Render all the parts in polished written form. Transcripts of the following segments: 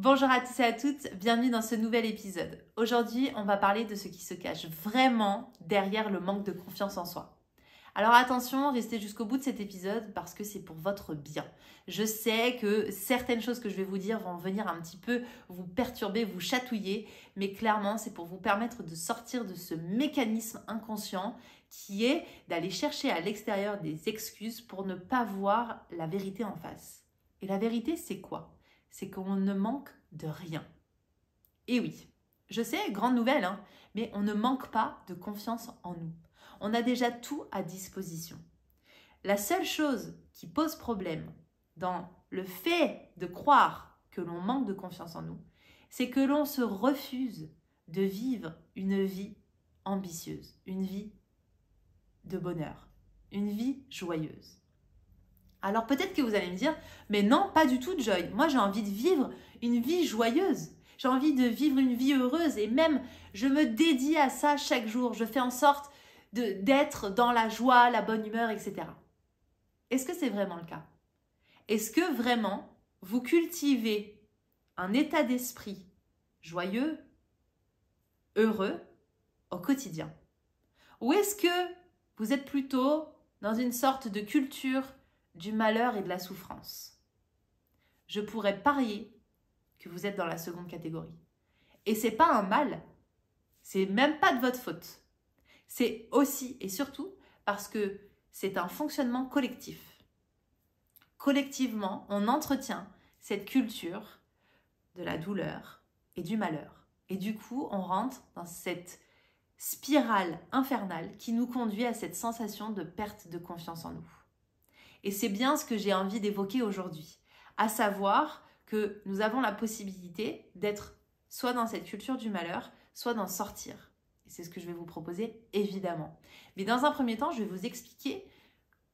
Bonjour à tous et à toutes, bienvenue dans ce nouvel épisode. Aujourd'hui, on va parler de ce qui se cache vraiment derrière le manque de confiance en soi. Alors attention, restez jusqu'au bout de cet épisode parce que c'est pour votre bien. Je sais que certaines choses que je vais vous dire vont venir un petit peu vous perturber, vous chatouiller, mais clairement, c'est pour vous permettre de sortir de ce mécanisme inconscient qui est d'aller chercher à l'extérieur des excuses pour ne pas voir la vérité en face. Et la vérité, c'est quoi ? C'est qu'on ne manque de rien. Et oui, je sais, grande nouvelle, mais on ne manque pas de confiance en nous. On a déjà tout à disposition. La seule chose qui pose problème dans le fait de croire que l'on manque de confiance en nous, c'est que l'on se refuse de vivre une vie ambitieuse, une vie de bonheur, une vie joyeuse. Alors peut-être que vous allez me dire, mais non, pas du tout Joy. Moi j'ai envie de vivre une vie joyeuse. J'ai envie de vivre une vie heureuse et même je me dédie à ça chaque jour. Je fais en sorte d'être dans la joie, la bonne humeur, etc. Est-ce que c'est vraiment le cas? Est-ce que vraiment vous cultivez un état d'esprit joyeux, heureux au quotidien? Ou est-ce que vous êtes plutôt dans une sorte de culture du malheur et de la souffrance? Je pourrais parier que vous êtes dans la seconde catégorie. Et c'est pas un mal, c'est même pas de votre faute. C'est aussi et surtout parce que c'est un fonctionnement collectif. Collectivement, on entretient cette culture de la douleur et du malheur. Et du coup, on rentre dans cette spirale infernale qui nous conduit à cette sensation de perte de confiance en nous. Et c'est bien ce que j'ai envie d'évoquer aujourd'hui, à savoir que nous avons la possibilité d'être soit dans cette culture du malheur, soit d'en sortir. Et c'est ce que je vais vous proposer, évidemment. Mais dans un premier temps, je vais vous expliquer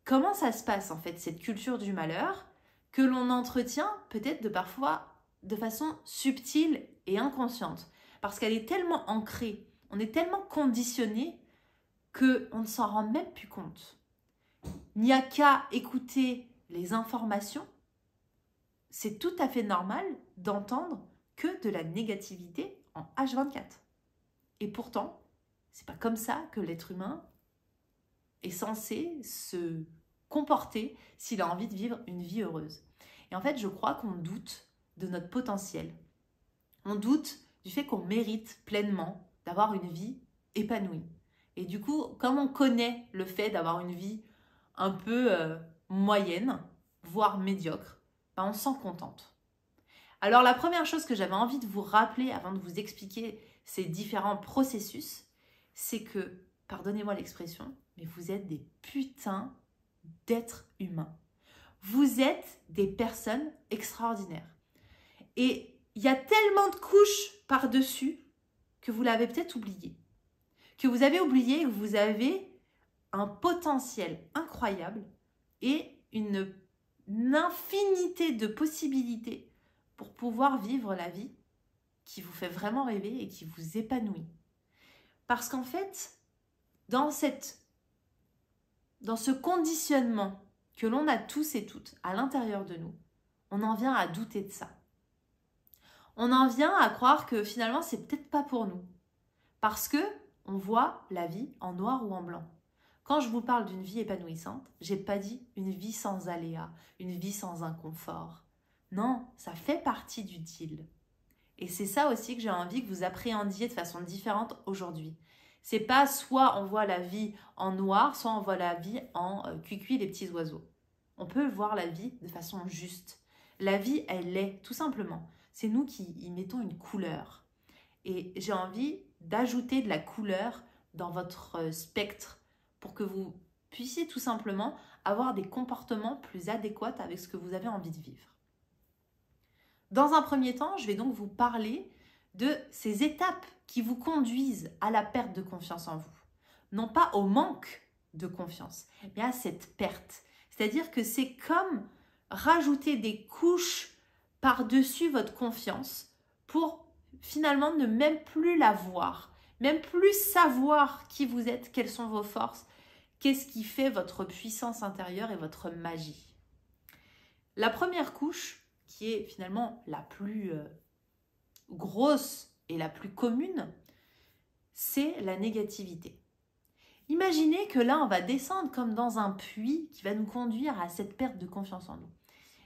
comment ça se passe, en fait, cette culture du malheur, que l'on entretient peut-être parfois de façon subtile et inconsciente, parce qu'elle est tellement ancrée, on est tellement conditionné qu'on ne s'en rend même plus compte. Il n'y a qu'à écouter les informations. C'est tout à fait normal d'entendre que de la négativité en H24. Et pourtant, c'est pas comme ça que l'être humain est censé se comporter s'il a envie de vivre une vie heureuse. Et en fait, je crois qu'on doute de notre potentiel. On doute du fait qu'on mérite pleinement d'avoir une vie épanouie. Et du coup, comme on connaît le fait d'avoir une vie un peu moyenne, voire médiocre, on s'en contente. Alors la première chose que j'avais envie de vous rappeler avant de vous expliquer ces différents processus, c'est que, pardonnez-moi l'expression, mais vous êtes des putains d'êtres humains. Vous êtes des personnes extraordinaires. Et il y a tellement de couches par-dessus que vous l'avez peut-être oublié. Que vous avez oublié que vous avez un potentiel incroyable et une infinité de possibilités pour pouvoir vivre la vie qui vous fait vraiment rêver et qui vous épanouit. Parce qu'en fait, dans ce conditionnement que l'on a tous et toutes à l'intérieur de nous, on en vient à douter de ça. On en vient à croire que finalement, c'est peut-être pas pour nous. Parce que on voit la vie en noir ou en blanc. Quand je vous parle d'une vie épanouissante, j'ai pas dit une vie sans aléas, une vie sans inconfort. Non, ça fait partie du deal. Et c'est ça aussi que j'ai envie que vous appréhendiez de façon différente aujourd'hui. C'est pas soit on voit la vie en noir, soit on voit la vie en cuicui les petits oiseaux. On peut voir la vie de façon juste. La vie, elle est, tout simplement. C'est nous qui y mettons une couleur. Et j'ai envie d'ajouter de la couleur dans votre spectre pour que vous puissiez tout simplement avoir des comportements plus adéquats avec ce que vous avez envie de vivre. Dans un premier temps, je vais donc vous parler de ces étapes qui vous conduisent à la perte de confiance en vous. Non pas au manque de confiance, mais à cette perte. C'est-à-dire que c'est comme rajouter des couches par-dessus votre confiance pour finalement ne même plus la voir, même plus savoir qui vous êtes, quelles sont vos forces, qu'est-ce qui fait votre puissance intérieure et votre magie. La première couche, qui est finalement la plus grosse et la plus commune, c'est la négativité. Imaginez que là, on va descendre comme dans un puits qui va nous conduire à cette perte de confiance en nous.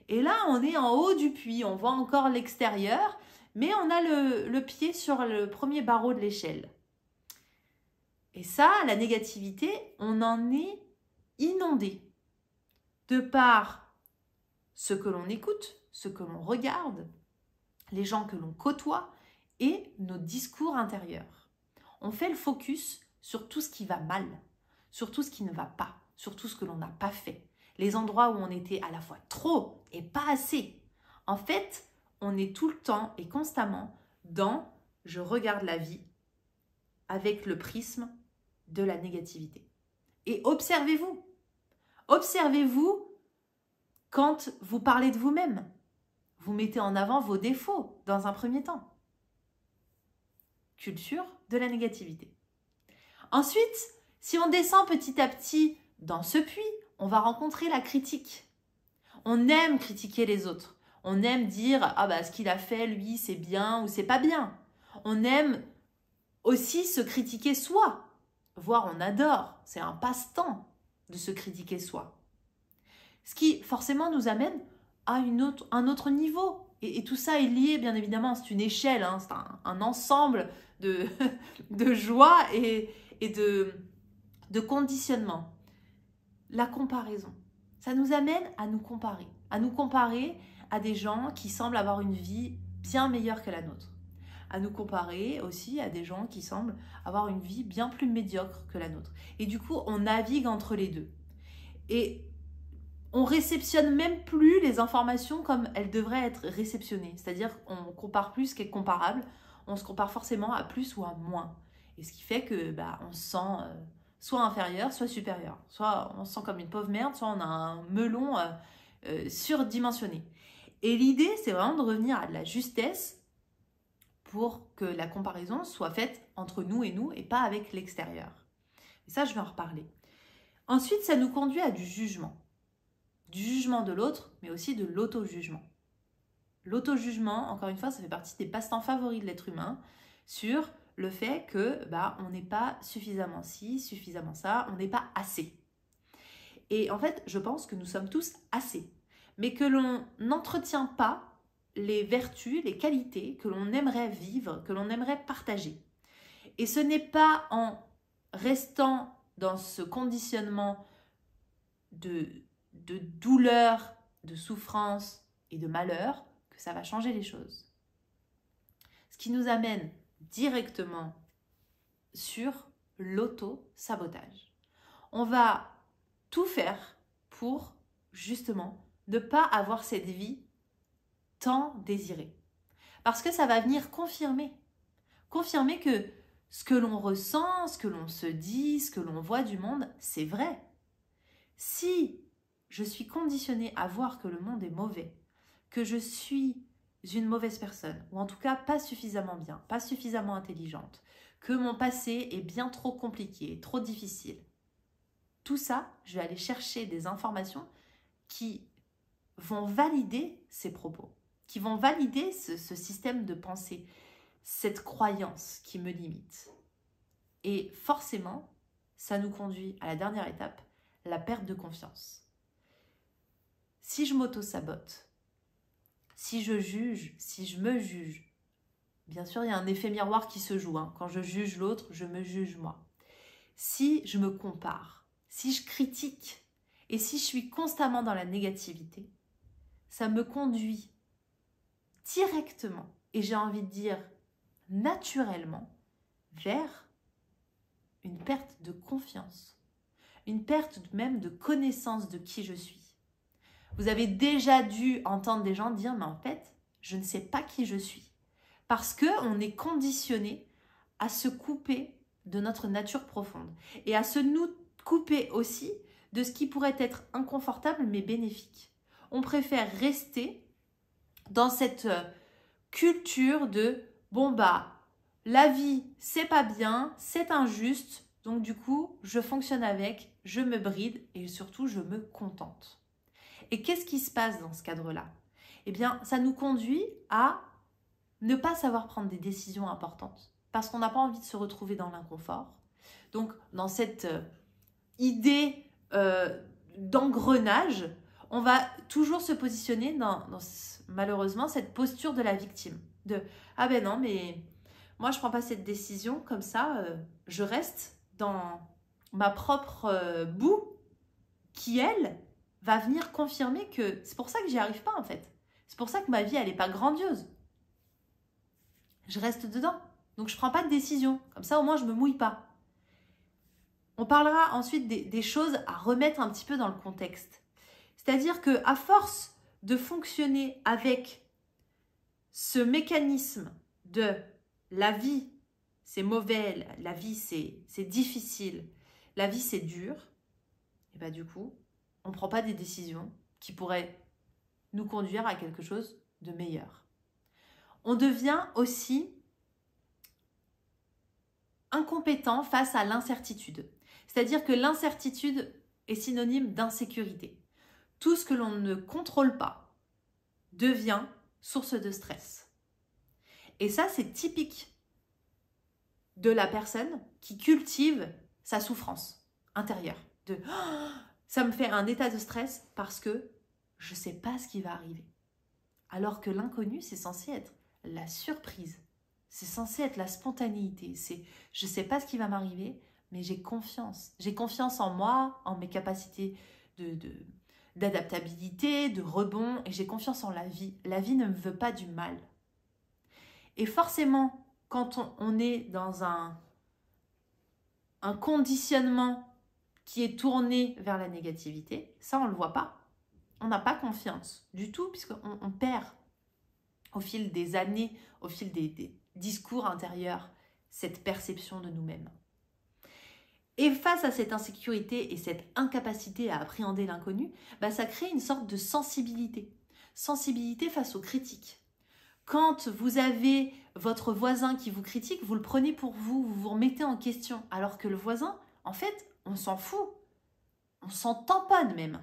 Et là, on est en haut du puits, on voit encore l'extérieur, mais on a le pied sur le premier barreau de l'échelle. Et ça, la négativité, on en est inondé. De par ce que l'on écoute, ce que l'on regarde, les gens que l'on côtoie et nos discours intérieurs. On fait le focus sur tout ce qui va mal, sur tout ce qui ne va pas, sur tout ce que l'on n'a pas fait. Les endroits où on était à la fois trop et pas assez. En fait, on est tout le temps et constamment dans « je regarde la vie » avec le prisme de la négativité. Et observez-vous. Observez-vous quand vous parlez de vous-même. Vous mettez en avant vos défauts dans un premier temps. Culture de la négativité. Ensuite, si on descend petit à petit dans ce puits, on va rencontrer la critique. On aime critiquer les autres. On aime dire « Ah bah ce qu'il a fait, lui, c'est bien ou c'est pas bien ». On aime aussi se critiquer soi. Voire on adore. C'est un passe-temps de se critiquer soi. Ce qui forcément nous amène à un autre niveau. Et tout ça est lié, bien évidemment, c'est une échelle, hein, c'est un ensemble de joie et de conditionnement. La comparaison, ça nous amène à nous comparer à des gens qui semblent avoir une vie bien meilleure que la nôtre, à nous comparer aussi à des gens qui semblent avoir une vie bien plus médiocre que la nôtre. Et du coup, on navigue entre les deux. Et on réceptionne même plus les informations comme elles devraient être réceptionnées. C'est-à-dire qu'on compare plus qu'est comparable. On se compare forcément à plus ou à moins. Et ce qui fait que on se sent soit inférieur, soit supérieur. Soit on se sent comme une pauvre merde, soit on a un melon surdimensionné. Et l'idée, c'est vraiment de revenir à de la justesse pour que la comparaison soit faite entre nous et pas avec l'extérieur. Et ça, je vais en reparler. Ensuite, ça nous conduit à du jugement. Du jugement de l'autre, mais aussi de l'auto-jugement. L'auto-jugement, encore une fois, ça fait partie des passe-temps favoris de l'être humain sur le fait que on n'est pas suffisamment ci, suffisamment ça, on n'est pas assez. Et en fait, je pense que nous sommes tous assez, mais que l'on n'entretient pas les vertus, les qualités que l'on aimerait vivre, que l'on aimerait partager. Et ce n'est pas en restant dans ce conditionnement de douleur, de souffrance et de malheur que ça va changer les choses. Ce qui nous amène directement sur l'auto-sabotage. On va tout faire pour justement ne pas avoir cette vie tant désirée. Parce que ça va venir confirmer que ce que l'on ressent, ce que l'on se dit, ce que l'on voit du monde, c'est vrai. Si je suis conditionnée à voir que le monde est mauvais, que je suis une mauvaise personne, ou en tout cas pas suffisamment bien, pas suffisamment intelligente, que mon passé est bien trop compliqué, trop difficile, tout ça, je vais aller chercher des informations qui vont valider ces propos, qui vont valider ce système de pensée, cette croyance qui me limite. Et forcément, ça nous conduit à la dernière étape, la perte de confiance. Si je m'auto-sabote, si je juge, si je me juge, bien sûr, il y a un effet miroir qui se joue. Quand je juge l'autre, je me juge moi. Si je me compare, si je critique et si je suis constamment dans la négativité, ça me conduit directement, et j'ai envie de dire naturellement, vers une perte de confiance, une perte même de connaissance de qui je suis. Vous avez déjà dû entendre des gens dire « mais en fait, je ne sais pas qui je suis ». Parce qu'on est conditionné à se couper de notre nature profonde et à se nous couper aussi de ce qui pourrait être inconfortable mais bénéfique. On préfère rester dans cette culture de « bon la vie c'est pas bien, c'est injuste, donc du coup je fonctionne avec, je me bride et surtout je me contente ». Et qu'est-ce qui se passe dans ce cadre-là? Eh bien, ça nous conduit à ne pas savoir prendre des décisions importantes parce qu'on n'a pas envie de se retrouver dans l'inconfort. Donc, dans cette idée d'engrenage, on va toujours se positionner dans malheureusement cette posture de la victime. De « Ah ben non, mais moi je ne prends pas cette décision, comme ça je reste dans ma propre boue qui, elle, va venir confirmer que c'est pour ça que j'y arrive pas en fait. C'est pour ça que ma vie, elle n'est pas grandiose. Je reste dedans. Donc je ne prends pas de décision. Comme ça, au moins, je ne me mouille pas. » On parlera ensuite des choses à remettre un petit peu dans le contexte. C'est-à-dire qu'à force de fonctionner avec ce mécanisme de la vie, c'est mauvais, la vie, c'est difficile, la vie, c'est dur, et bien du coup, on ne prend pas des décisions qui pourraient nous conduire à quelque chose de meilleur. On devient aussi incompétent face à l'incertitude. C'est-à-dire que l'incertitude est synonyme d'insécurité. Tout ce que l'on ne contrôle pas devient source de stress. Et ça, c'est typique de la personne qui cultive sa souffrance intérieure. Ça me fait un état de stress parce que je ne sais pas ce qui va arriver. Alors que l'inconnu, c'est censé être la surprise. C'est censé être la spontanéité. C'est je ne sais pas ce qui va m'arriver, mais j'ai confiance. J'ai confiance en moi, en mes capacités d'adaptabilité, de rebond, et j'ai confiance en la vie. La vie ne me veut pas du mal. Et forcément, quand on est dans un conditionnement qui est tourné vers la négativité, ça on ne le voit pas. On n'a pas confiance du tout, puisqu'on perd au fil des années, au fil des discours intérieurs, cette perception de nous-mêmes. Et face à cette insécurité et cette incapacité à appréhender l'inconnu, ça crée une sorte de sensibilité. Sensibilité face aux critiques. Quand vous avez votre voisin qui vous critique, vous le prenez pour vous, vous vous remettez en question. Alors que le voisin, en fait, on s'en fout. On s'en tamponne même.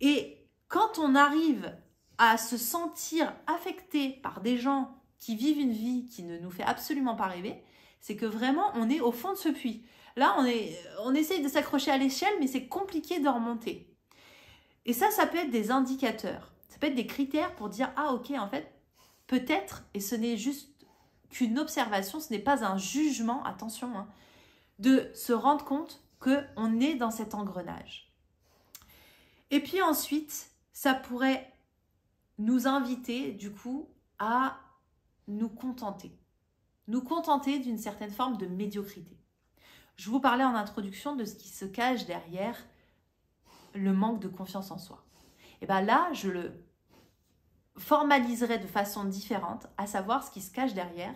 Et quand on arrive à se sentir affecté par des gens qui vivent une vie qui ne nous fait absolument pas rêver, c'est que vraiment, on est au fond de ce puits. Là, on essaye de s'accrocher à l'échelle, mais c'est compliqué de remonter. Et ça peut être des indicateurs. Ça peut être des critères pour dire « Ah, ok, en fait, peut-être, et ce n'est juste qu'une observation, ce n'est pas un jugement, attention, hein, de se rendre compte qu'on est dans cet engrenage. » Et puis ensuite, ça pourrait nous inviter, du coup, à nous contenter. Nous contenter d'une certaine forme de médiocrité. Je vous parlais en introduction de ce qui se cache derrière le manque de confiance en soi. Et bien là, je le formaliserai de façon différente, à savoir ce qui se cache derrière,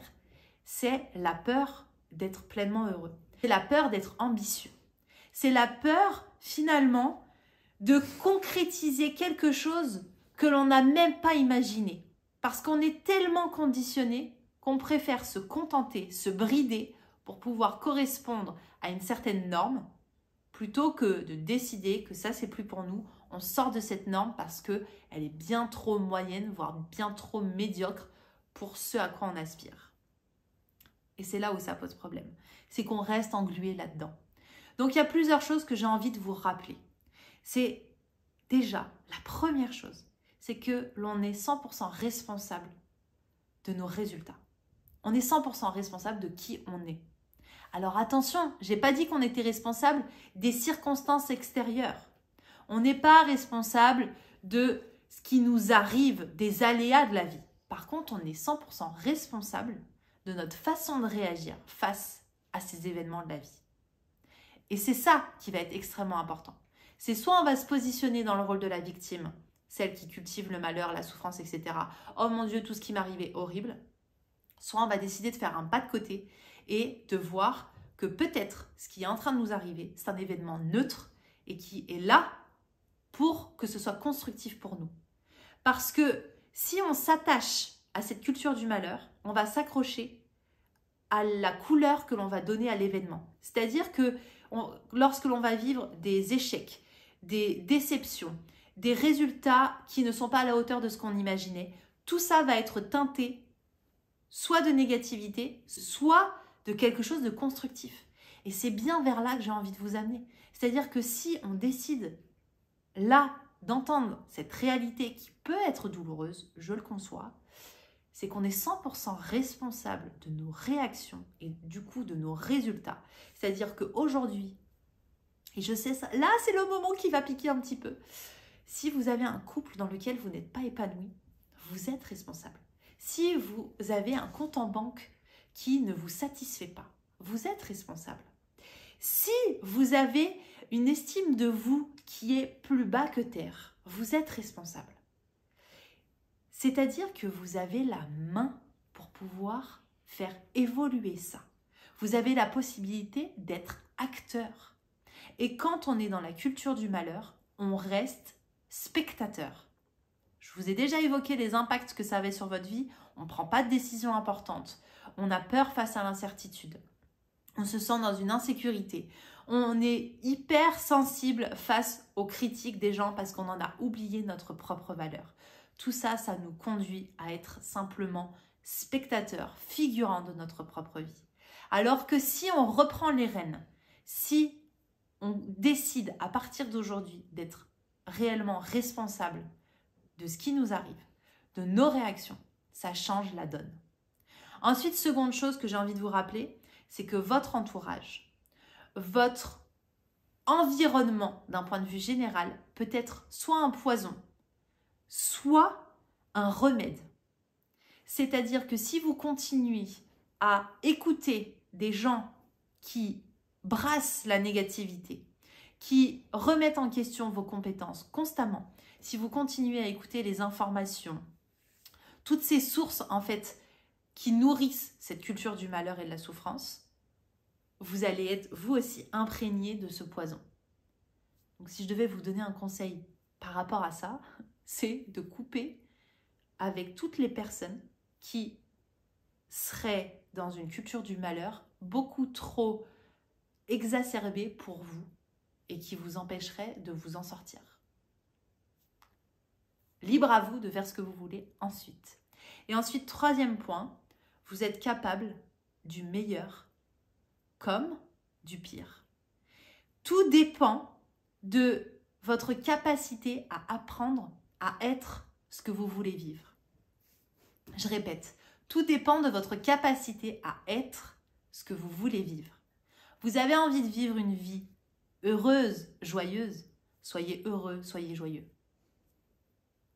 c'est la peur d'être pleinement heureux. C'est la peur d'être ambitieux. C'est la peur, finalement, de concrétiser quelque chose que l'on n'a même pas imaginé. Parce qu'on est tellement conditionné qu'on préfère se contenter, se brider pour pouvoir correspondre à une certaine norme plutôt que de décider que ça, c'est plus pour nous. On sort de cette norme parce qu'elle est bien trop moyenne, voire bien trop médiocre pour ce à quoi on aspire. Et c'est là où ça pose problème. C'est qu'on reste englué là-dedans. Donc, il y a plusieurs choses que j'ai envie de vous rappeler. C'est déjà, la première chose, c'est que l'on est 100% responsable de nos résultats. On est 100% responsable de qui on est. Alors attention, je n'ai pas dit qu'on était responsable des circonstances extérieures. On n'est pas responsable de ce qui nous arrive, des aléas de la vie. Par contre, on est 100% responsable de notre façon de réagir face à ces événements de la vie. Et c'est ça qui va être extrêmement important. C'est soit on va se positionner dans le rôle de la victime, celle qui cultive le malheur, la souffrance, etc. Oh mon Dieu, tout ce qui m'arrive est horrible. Soit on va décider de faire un pas de côté et de voir que peut-être ce qui est en train de nous arriver, c'est un événement neutre et qui est là pour que ce soit constructif pour nous. Parce que si on s'attache à cette culture du malheur, on va s'accrocher à la couleur que l'on va donner à l'événement. C'est-à-dire que lorsque l'on va vivre des échecs, des déceptions, des résultats qui ne sont pas à la hauteur de ce qu'on imaginait, tout ça va être teinté soit de négativité, soit de quelque chose de constructif. Et c'est bien vers là que j'ai envie de vous amener. C'est-à-dire que si on décide là d'entendre cette réalité qui peut être douloureuse, je le conçois, c'est qu'on est 100% responsable de nos réactions et du coup de nos résultats. C'est-à-dire qu'aujourd'hui, et je sais ça, là c'est le moment qui va piquer un petit peu, si vous avez un couple dans lequel vous n'êtes pas épanoui, vous êtes responsable. Si vous avez un compte en banque qui ne vous satisfait pas, vous êtes responsable. Si vous avez une estime de vous qui est plus bas que terre, vous êtes responsable. C'est-à-dire que vous avez la main pour pouvoir faire évoluer ça. Vous avez la possibilité d'être acteur. Et quand on est dans la culture du malheur, on reste spectateur. Je vous ai déjà évoqué les impacts que ça avait sur votre vie. On ne prend pas de décision importante. On a peur face à l'incertitude. On se sent dans une insécurité. On est hyper sensible face aux critiques des gens parce qu'on en a oublié notre propre valeur. Tout ça, ça nous conduit à être simplement spectateurs, figurants de notre propre vie. Alors que si on reprend les rênes, si on décide à partir d'aujourd'hui d'être réellement responsable de ce qui nous arrive, de nos réactions, ça change la donne. Ensuite, seconde chose que j'ai envie de vous rappeler, c'est que votre entourage, votre environnement d'un point de vue général peut être soit un poison, soit un remède. C'est-à-dire que si vous continuez à écouter des gens qui brassent la négativité, qui remettent en question vos compétences constamment, si vous continuez à écouter les informations, toutes ces sources en fait qui nourrissent cette culture du malheur et de la souffrance, vous allez être vous aussi imprégné de ce poison. Donc si je devais vous donner un conseil par rapport à ça, c'est de couper avec toutes les personnes qui seraient dans une culture du malheur beaucoup trop exacerbée pour vous et qui vous empêcheraient de vous en sortir. Libre à vous de faire ce que vous voulez ensuite. Et ensuite, troisième point, vous êtes capable du meilleur comme du pire. Tout dépend de votre capacité à apprendre à être ce que vous voulez vivre. Je répète, tout dépend de votre capacité à être ce que vous voulez vivre. Vous avez envie de vivre une vie heureuse, joyeuse, soyez heureux, soyez joyeux.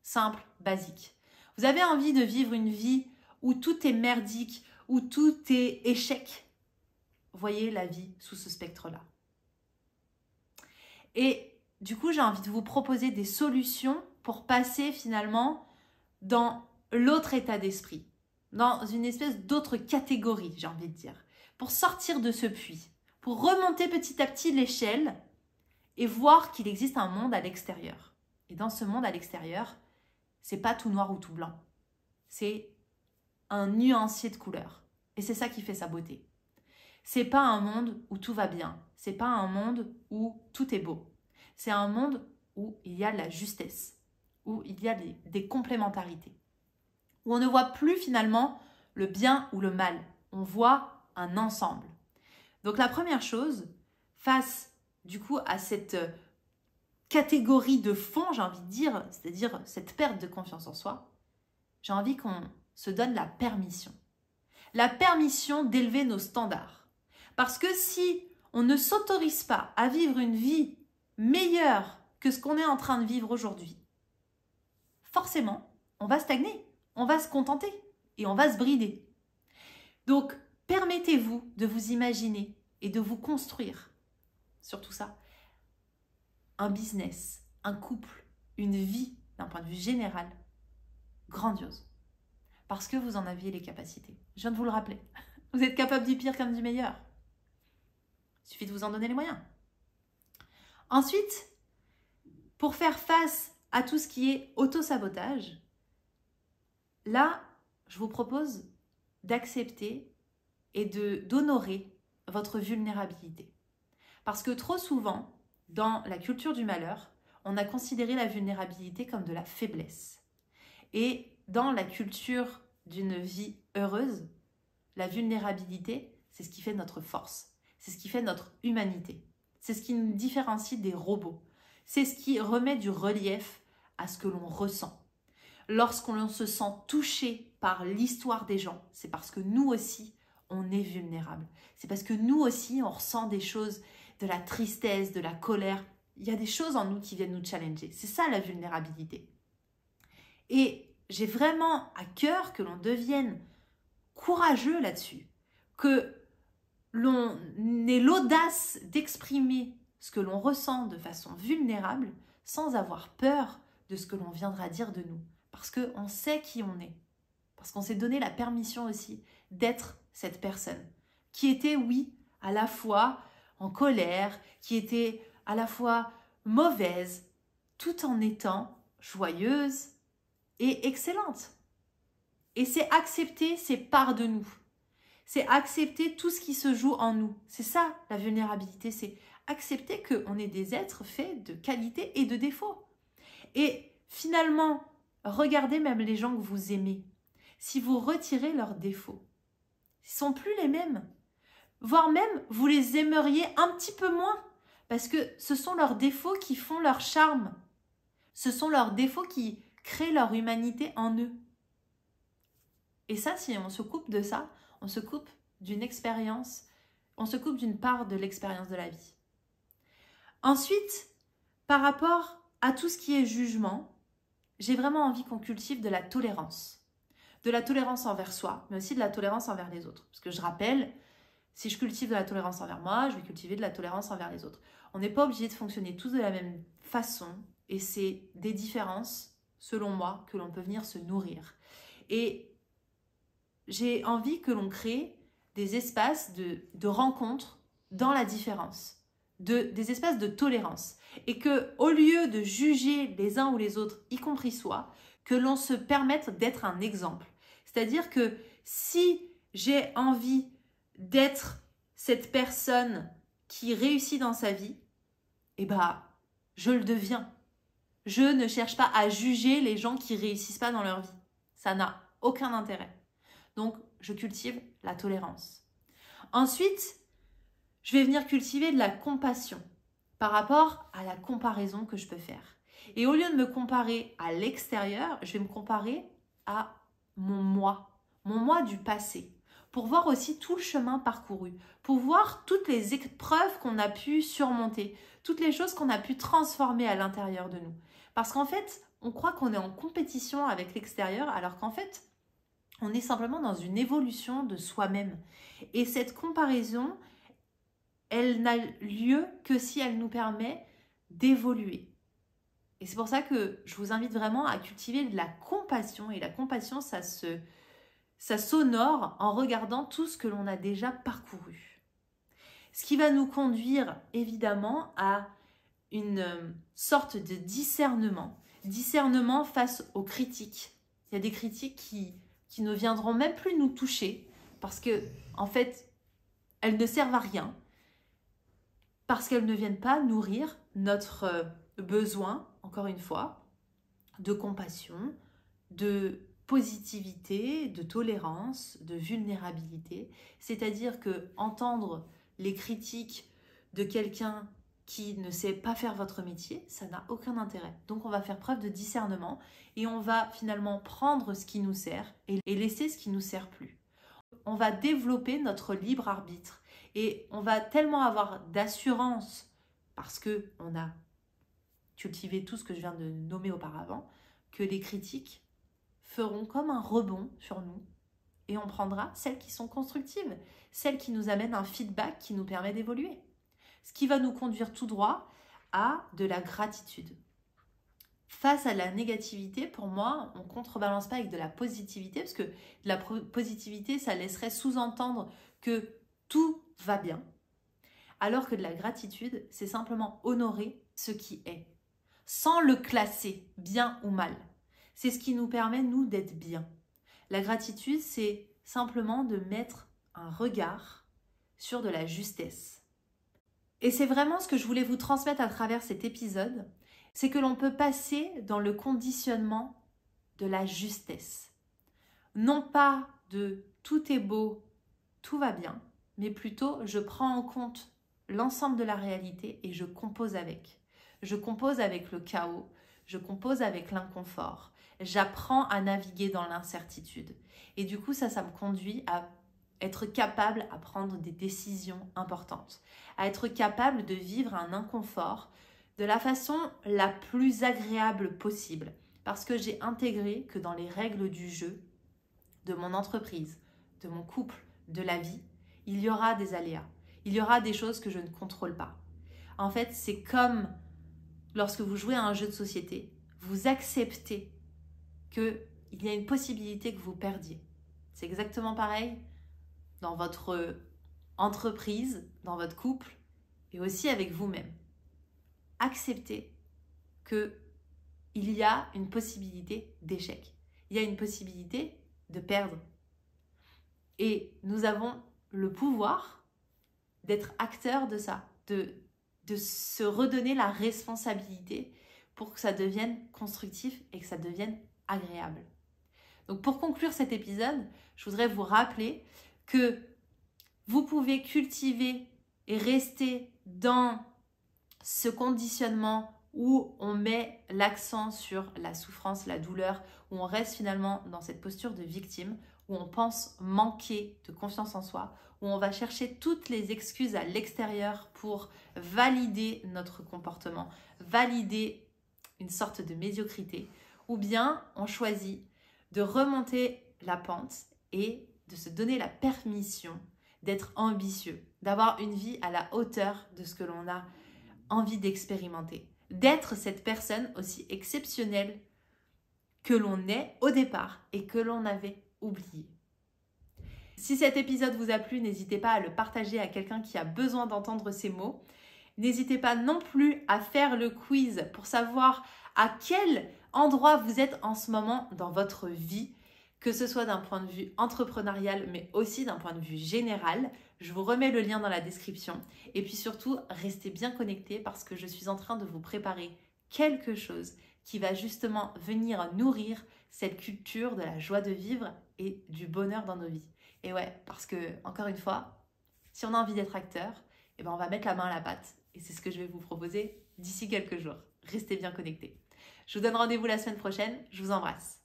Simple, basique. Vous avez envie de vivre une vie où tout est merdique, où tout est échec. Voyez la vie sous ce spectre-là. Et du coup, j'ai envie de vous proposer des solutions pour passer finalement dans l'autre état d'esprit, dans une espèce d'autre catégorie, j'ai envie de dire, pour sortir de ce puits, pour remonter petit à petit l'échelle et voir qu'il existe un monde à l'extérieur. Et dans ce monde à l'extérieur, c'est pas tout noir ou tout blanc. C'est un nuancier de couleurs. Et c'est ça qui fait sa beauté. C'est pas un monde où tout va bien. C'est pas un monde où tout est beau. C'est un monde où il y a de la justesse, où il y a des complémentarités, où on ne voit plus finalement le bien ou le mal. On voit un ensemble. Donc la première chose, face du coup à cette catégorie de fond, j'ai envie de dire, c'est-à-dire cette perte de confiance en soi, j'ai envie qu'on se donne la permission. La permission d'élever nos standards. Parce que si on ne s'autorise pas à vivre une vie meilleure que ce qu'on est en train de vivre aujourd'hui, forcément, on va stagner, on va se contenter et on va se brider. Donc, permettez-vous de vous imaginer et de vous construire, surtout ça, un business, un couple, une vie, d'un point de vue général, grandiose. Parce que vous en aviez les capacités. Je viens de vous le rappeler. Vous êtes capable du pire comme du meilleur. Il suffit de vous en donner les moyens. Ensuite, pour faire face à tout ce qui est auto-sabotage, là, je vous propose d'accepter et d'honorer votre vulnérabilité. Parce que trop souvent, dans la culture du malheur, on a considéré la vulnérabilité comme de la faiblesse. Et dans la culture d'une vie heureuse, la vulnérabilité, c'est ce qui fait notre force. C'est ce qui fait notre humanité. C'est ce qui nous différencie des robots. C'est ce qui remet du relief à ce que l'on ressent. Lorsqu'on se sent touché par l'histoire des gens, c'est parce que nous aussi, on est vulnérable. C'est parce que nous aussi, on ressent des choses, de la tristesse, de la colère. Il y a des choses en nous qui viennent nous challenger. C'est ça la vulnérabilité. Et j'ai vraiment à cœur que l'on devienne courageux là-dessus, que l'on ait l'audace d'exprimer ce que l'on ressent de façon vulnérable sans avoir peur de ce que l'on viendra dire de nous. Parce qu'on sait qui on est. Parce qu'on s'est donné la permission aussi d'être cette personne qui était, oui, à la fois en colère, qui était à la fois mauvaise, tout en étant joyeuse et excellente. Et c'est accepter ces parts de nous. C'est accepter tout ce qui se joue en nous. C'est ça la vulnérabilité, c'est accepter qu'on est des êtres faits de qualités et de défauts. Et finalement, regardez même les gens que vous aimez. Si vous retirez leurs défauts, ils ne sont plus les mêmes. Voire même, vous les aimeriez un petit peu moins. Parce que ce sont leurs défauts qui font leur charme. Ce sont leurs défauts qui créent leur humanité en eux. Et ça, si on se coupe de ça, on se coupe d'une expérience, on se coupe d'une part de l'expérience de la vie. Ensuite, par rapport à tout ce qui est jugement, j'ai vraiment envie qu'on cultive de la tolérance. De la tolérance envers soi, mais aussi de la tolérance envers les autres. Parce que je rappelle, si je cultive de la tolérance envers moi, je vais cultiver de la tolérance envers les autres. On n'est pas obligé de fonctionner tous de la même façon, et c'est des différences, selon moi, que l'on peut venir se nourrir. Et j'ai envie que l'on crée des espaces de rencontre dans la différence, des espaces de tolérance. Et qu'au lieu de juger les uns ou les autres, y compris soi, que l'on se permette d'être un exemple. C'est-à-dire que si j'ai envie d'être cette personne qui réussit dans sa vie, eh ben, je le deviens. Je ne cherche pas à juger les gens qui ne réussissent pas dans leur vie. Ça n'a aucun intérêt. Donc, je cultive la tolérance. Ensuite, je vais venir cultiver de la compassion par rapport à la comparaison que je peux faire. Et au lieu de me comparer à l'extérieur, je vais me comparer à mon moi du passé, pour voir aussi tout le chemin parcouru, pour voir toutes les épreuves qu'on a pu surmonter, toutes les choses qu'on a pu transformer à l'intérieur de nous. Parce qu'en fait, on croit qu'on est en compétition avec l'extérieur, alors qu'en fait, on est simplement dans une évolution de soi-même. Et cette comparaison, elle n'a lieu que si elle nous permet d'évoluer. Et c'est pour ça que je vous invite vraiment à cultiver de la compassion. Et la compassion, ça s'honore en regardant tout ce que l'on a déjà parcouru. Ce qui va nous conduire évidemment à une sorte de discernement. Discernement face aux critiques. Il y a des critiques qui ne viendront même plus nous toucher parce que, en fait, elles ne servent à rien. Parce qu'elles ne viennent pas nourrir notre besoin, encore une fois, de compassion, de positivité, de tolérance, de vulnérabilité. C'est-à-dire que entendre les critiques de quelqu'un qui ne sait pas faire votre métier, ça n'a aucun intérêt. Donc on va faire preuve de discernement et on va finalement prendre ce qui nous sert et laisser ce qui ne nous sert plus. On va développer notre libre arbitre et on va tellement avoir d'assurance parce qu'on a cultivé tout ce que je viens de nommer auparavant, que les critiques feront comme un rebond sur nous et on prendra celles qui sont constructives, celles qui nous amènent un feedback qui nous permet d'évoluer. Ce qui va nous conduire tout droit à de la gratitude. Face à la négativité, pour moi, on ne contrebalance pas avec de la positivité, parce que de la positivité, ça laisserait sous-entendre que tout va bien. Alors que de la gratitude, c'est simplement honorer ce qui est, sans le classer bien ou mal. C'est ce qui nous permet, nous, d'être bien. La gratitude, c'est simplement de mettre un regard sur de la justesse. Et c'est vraiment ce que je voulais vous transmettre à travers cet épisode, c'est que l'on peut passer dans le conditionnement de la justesse. non pas de tout est beau, tout va bien, mais plutôt je prends en compte l'ensemble de la réalité et je compose avec. Je compose avec le chaos, je compose avec l'inconfort. J'apprends à naviguer dans l'incertitude. Et du coup, ça me conduit à être capable à prendre des décisions importantes, à être capable de vivre un inconfort de la façon la plus agréable possible. Parce que j'ai intégré que dans les règles du jeu, de mon entreprise, de mon couple, de la vie, il y aura des aléas. Il y aura des choses que je ne contrôle pas. En fait, c'est comme lorsque vous jouez à un jeu de société, vous acceptez qu'il y a une possibilité que vous perdiez. C'est exactement pareil dans votre entreprise, dans votre couple et aussi avec vous-même. Acceptez qu'il y a une possibilité d'échec. Il y a une possibilité de perdre. Et nous avons le pouvoir d'être acteurs de ça, de se redonner la responsabilité pour que ça devienne constructif et que ça devienne agréable. Donc pour conclure cet épisode, je voudrais vous rappeler que vous pouvez cultiver et rester dans ce conditionnement où on met l'accent sur la souffrance, la douleur, où on reste finalement dans cette posture de victime, où on pense manquer de confiance en soi, où on va chercher toutes les excuses à l'extérieur pour valider notre comportement, valider une sorte de médiocrité, ou bien on choisit de remonter la pente et de se donner la permission d'être ambitieux, d'avoir une vie à la hauteur de ce que l'on a envie d'expérimenter, d'être cette personne aussi exceptionnelle que l'on est au départ et que l'on avait oublié. Si cet épisode vous a plu, n'hésitez pas à le partager à quelqu'un qui a besoin d'entendre ces mots. N'hésitez pas non plus à faire le quiz pour savoir à quel endroit vous êtes en ce moment dans votre vie, que ce soit d'un point de vue entrepreneurial, mais aussi d'un point de vue général. Je vous remets le lien dans la description. Et puis surtout, restez bien connectés parce que je suis en train de vous préparer quelque chose qui va justement venir nourrir cette culture de la joie de vivre et du bonheur dans nos vies. Et ouais, parce que, encore une fois, si on a envie d'être acteur, eh ben on va mettre la main à la pâte. Et c'est ce que je vais vous proposer d'ici quelques jours. Restez bien connectés. Je vous donne rendez-vous la semaine prochaine. Je vous embrasse.